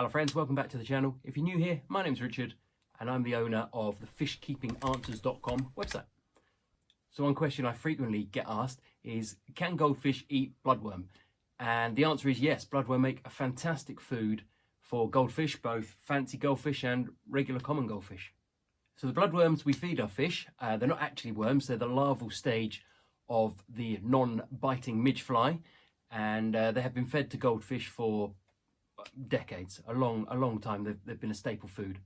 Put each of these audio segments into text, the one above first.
Hello friends, welcome back to the channel. If you're new here, my name's Richard and I'm the owner of the fishkeepinganswers.com website. So one question I frequently get asked is, can goldfish eat bloodworm? And the answer is yes, bloodworm make a fantastic food for goldfish, both fancy goldfish and regular common goldfish. So the bloodworms we feed our fish, they're not actually worms, they're the larval stage of the non-biting midge fly, and they have been fed to goldfish for decades, a long time. They've been a staple food.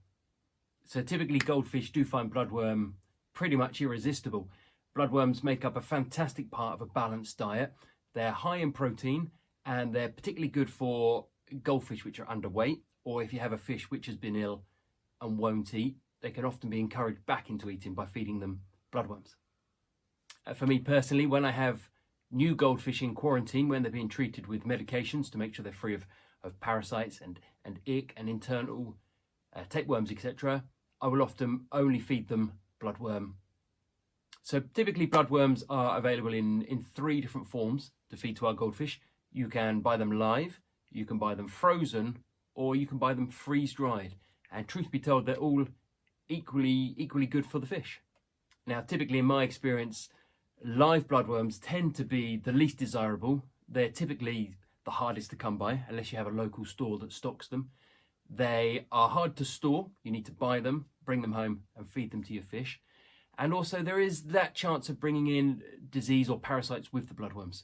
So typically goldfish do find bloodworm pretty much irresistible. Bloodworms make up a fantastic part of a balanced diet. They're high in protein and they're particularly good for goldfish which are underweight, or if you have a fish which has been ill and won't eat, they can often be encouraged back into eating by feeding them bloodworms. For me personally, when I have new goldfish in quarantine, when they're being treated with medications to make sure they're free of parasites and ick and internal tapeworms, etc., I will often only feed them bloodworm. So typically bloodworms are available in 3 different forms to feed to our goldfish. You can buy them live, you can buy them frozen, or you can buy them freeze-dried. And truth be told, they're all equally good for the fish. Now, typically in my experience, live bloodworms tend to be the least desirable. They're typically the hardest to come by unless you have a local store that stocks them. They are hard to store. You need to buy them, bring them home and feed them to your fish. And also there is that chance of bringing in disease or parasites with the bloodworms.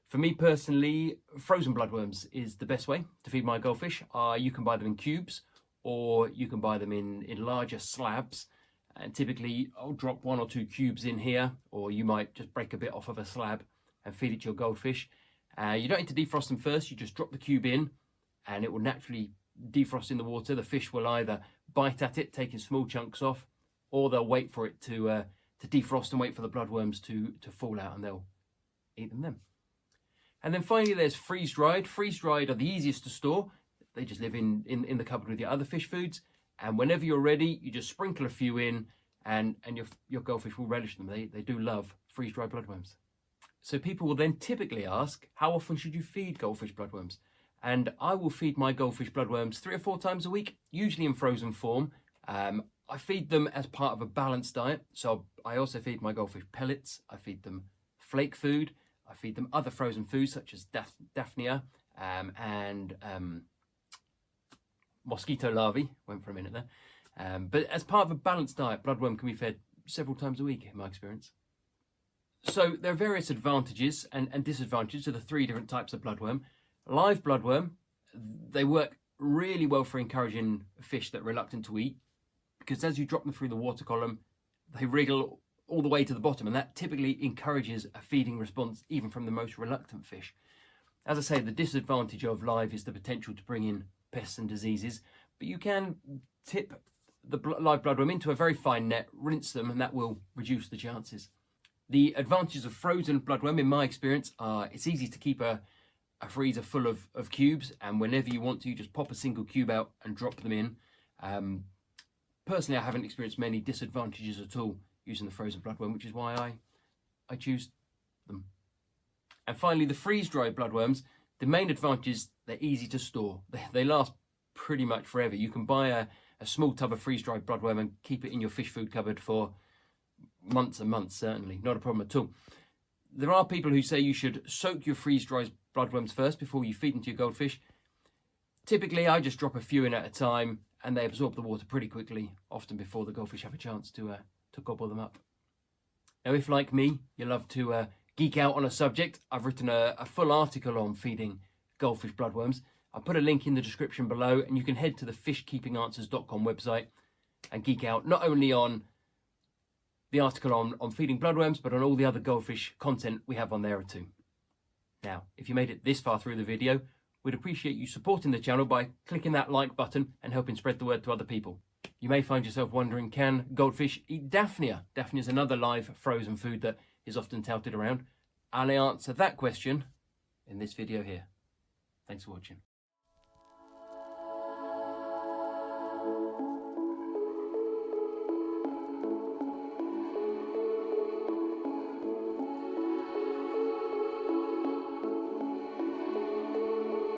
For me personally, frozen bloodworms is the best way to feed my goldfish. You can buy them in cubes or you can buy them in larger slabs. And typically I'll drop 1 or 2 cubes in here, or you might just break a bit off of a slab and feed it to your goldfish. You don't need to defrost them first, you just drop the cube in and it will naturally defrost in the water. The fish will either bite at it, taking small chunks off, or they'll wait for it to defrost and wait for the bloodworms to fall out and they'll eat them then. And then finally there's freeze-dried. Freeze-dried are the easiest to store. They just live in the cupboard with your other fish foods. And whenever you're ready, you just sprinkle a few in and your goldfish will relish them. They do love freeze-dried bloodworms. So people will then typically ask, how often should you feed goldfish bloodworms? And I will feed my goldfish bloodworms 3 or 4 times a week, usually in frozen form. I feed them as part of a balanced diet. So I also feed my goldfish pellets. I feed them flake food. I feed them other frozen foods such as Daphnia and mosquito larvae. Went for a minute there. But as part of a balanced diet, bloodworm can be fed several times a week in my experience. So there are various advantages and disadvantages to the 3 different types of bloodworm. Live bloodworm, they work really well for encouraging fish that are reluctant to eat, because as you drop them through the water column, they wriggle all the way to the bottom, and that typically encourages a feeding response even from the most reluctant fish. As I say, the disadvantage of live is the potential to bring in pests and diseases, but you can tip the live bloodworm into a very fine net, rinse them, and that will reduce the chances. The advantages of frozen bloodworm, in my experience, are it's easy to keep a freezer full of cubes, and whenever you want to, you just pop a single cube out and drop them in. Personally, I haven't experienced many disadvantages at all using the frozen bloodworm, which is why I choose them. And finally, the freeze-dried bloodworms, the main advantage is they're easy to store. They last pretty much forever. You can buy a small tub of freeze-dried bloodworm and keep it in your fish food cupboard for months and months, certainly. Not a problem at all. There are people who say you should soak your freeze-dried bloodworms first before you feed them to your goldfish. Typically, I just drop a few in at a time and they absorb the water pretty quickly, often before the goldfish have a chance to gobble them up. Now, if like me, you love to geek out on a subject, I've written a full article on feeding goldfish bloodworms. I'll put a link in the description below and you can head to the fishkeepinganswers.com website and geek out not only on the article on feeding bloodworms, but on all the other goldfish content we have on there too. Now, if you made it this far through the video, we'd appreciate you supporting the channel by clicking that like button and helping spread the word to other people. You may find yourself wondering, can goldfish eat Daphnia? Daphnia is another live frozen food that is often touted around. I'll answer that question in this video here. Thanks for watching.